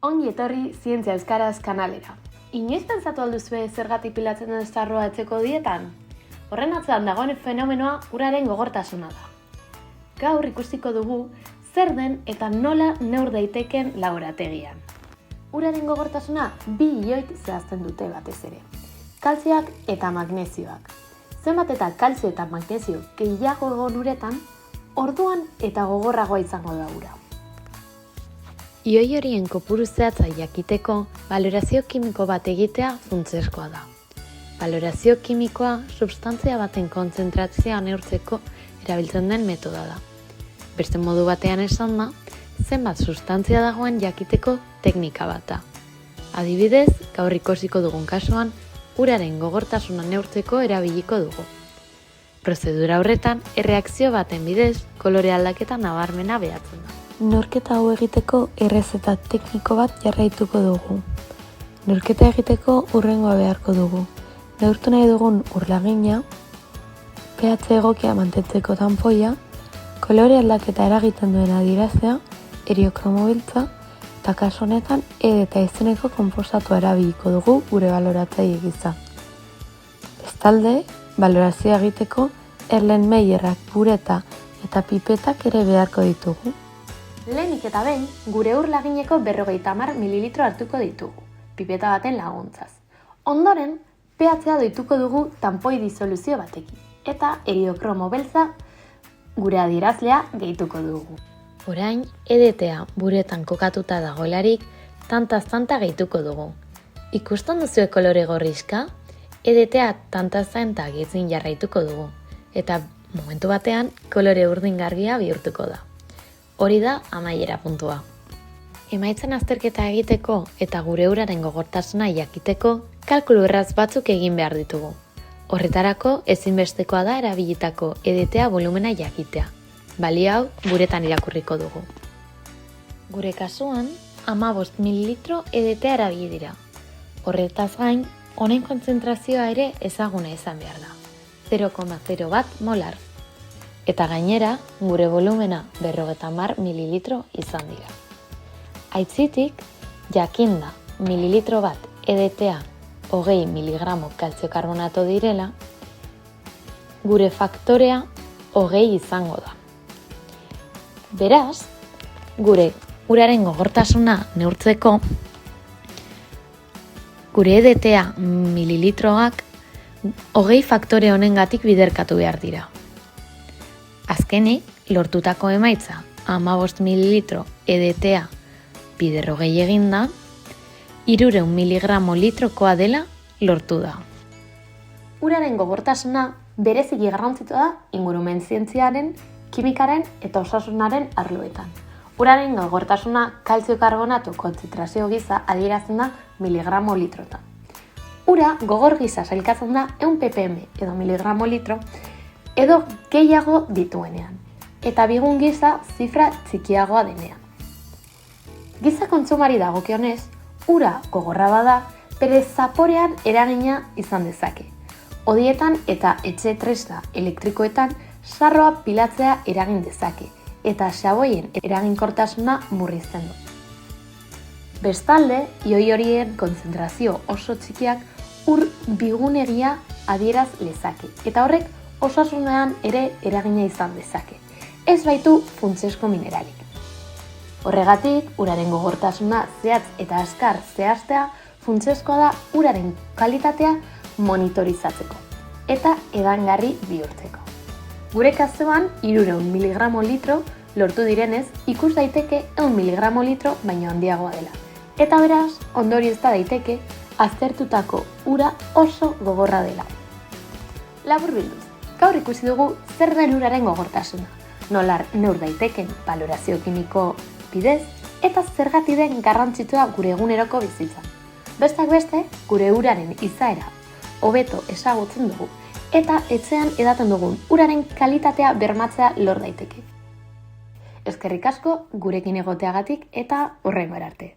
Ongi etorri Zientzia Euskaraz kanalera. Inoiz pentsatu alduzue zergatik pilatzen den estarroa etxeko dietan? Horren atzean dagoen fenomenoa uraren gogortasuna da. Gaur ikusiko dugu zer den eta nola neur daiteken laborategian. Uraren gogortasuna bi ioik zehazten dute batez ere. Kalzioak eta magnesioak. Zenbat eta kalzio eta magnesio gehiago egon uretan, orduan eta gogorragoa izango da ura. Ioi horien kopuru zehatza jakiteko, balorazio kimiko bat egitea funtsezkoa da. Balorazio kimikoa substantzia baten kontzentrazioa neurtzeko erabiltzen den metoda da. Beste modu batean esanda, zenbat sustantzia dagoen jakiteko teknika bat da. Adibidez, gaur ikusiko dugun kasuan, uraren gogortasuna neurtzeko erabiliko dugu. Prozedura horretan, erreakzio baten bidez, kolore aldaketa nabarmena behatzen da. Neurketa hau egiteko errezeta tekniko bat jarraituko dugu. Neurketa egiteko hurrengoa beharko dugu. Neurtu nahi dugun urlagina, pH egokia mantentzeko tanpoia, kolore aldaketa eragiten duen adierazlea, heliokromo-beltza, eta kasu honetan eta izeneko konposatua erabiliko dugu gure baloratzaile gisa. Bestalde, balorazioa egiteko Erlenmeyerrak, bureta eta pipetak ere beharko ditugu. Lehenik eta behin, gure urlagineko 50 mililitro hartuko ditugu, pipeta baten laguntzaz. Ondoren, pH-a doituko dugu tanpoi disoluzio batekin, eta heliokromo beltza gure adierazlea gehituko dugu. Orain, EDTA buretan kokatuta dagoelarik, tantaz-tanta gehituko dugu. Ikusten duzue kolore gorrixka? EDTA tantaz-tanta gehitzen jarraituko dugu, eta momentu batean kolore urdingarria bihurtuko da. Hori da amaiera puntua. Emaitzen azterketa egiteko eta gure uraren gogortasuna jakiteko kalkulu erraz batzuk egin behar ditugu. Horretarako ezinbestekoa da erabilitako EDTA volumena jakitea. Balio hau buretan irakurriko dugu. Gure kasuan, 15 mililitro EDTA erabili dira. Horretaz gain, honen kontzentrazioa ere ezaguna izan behar da. 0,01 molar. Eta gainera, gure volumena 50 mililitro izan dira. Aitzitik, jakinda mililitro bat EDTA 20 miligramo kaltziokarbonato direla, gure faktorea 20 izango da. Beraz, gure uraren gogortasuna neurtzeko, gure EDTA mililitroak 20 faktore honengatik biderkatu behar dira. Azkenik, lortutako emaitza 15 mililitro EDTA bider 20 eginda, 300 miligramo litrokoa dela lortu da. Uraren gogortasuna bereziki garrantzitsua da ingurumen zientziaren, kimikaren eta osasunaren arloetan. Uraren gogortasuna kaltziokarbonato kontzentrazio gisa adierazten da miligramo litrotan. Ura gogor gisa sailkatzen da 100 ppm edo miligramo litro edo gehiago dituenean, eta bigun gisa zifra txikiagoa denean. Giza kontsumari dagokionez, ura gogorra bada, bere zaporean eragina izan dezake. Hodietan eta etxe tresna elektrikoetan sarroa pilatzea eragin dezake, eta xaboien eraginkortasuna murrizten du. Bestalde, ioi horien kontzentrazio oso txikiak ur bigunegia adieraz lezake, eta horrek osasunean ere eragina izan dezake. Ez baitu funtsezko mineralik. Horregatik, uraren gogortasuna zehatz eta azkar zehaztea funtsezkoa da uraren kalitatea monitorizatzeko eta edangarri bihurtzeko. Gure kasuan, 300 miligramo litro lortu direnez, ikus daiteke 100 miligramo litro baino handiagoa dela. Eta beraz, ondoriozta daiteke aztertutako ura oso gogorra dela. Laburbilduz, gaur ikusi dugu zer den uraren gogortasuna, nola neur daiteken balorazio kimiko bidez eta zergatik den garrantzitsua gure eguneroko bizitzan. Besteak beste, gure uraren izaera hobeto ezagutzen dugu eta etxean edaten dugun uraren kalitatea bermatzea lor daiteke. Eskerrik asko gurekin egoteagatik eta hurrengora arte.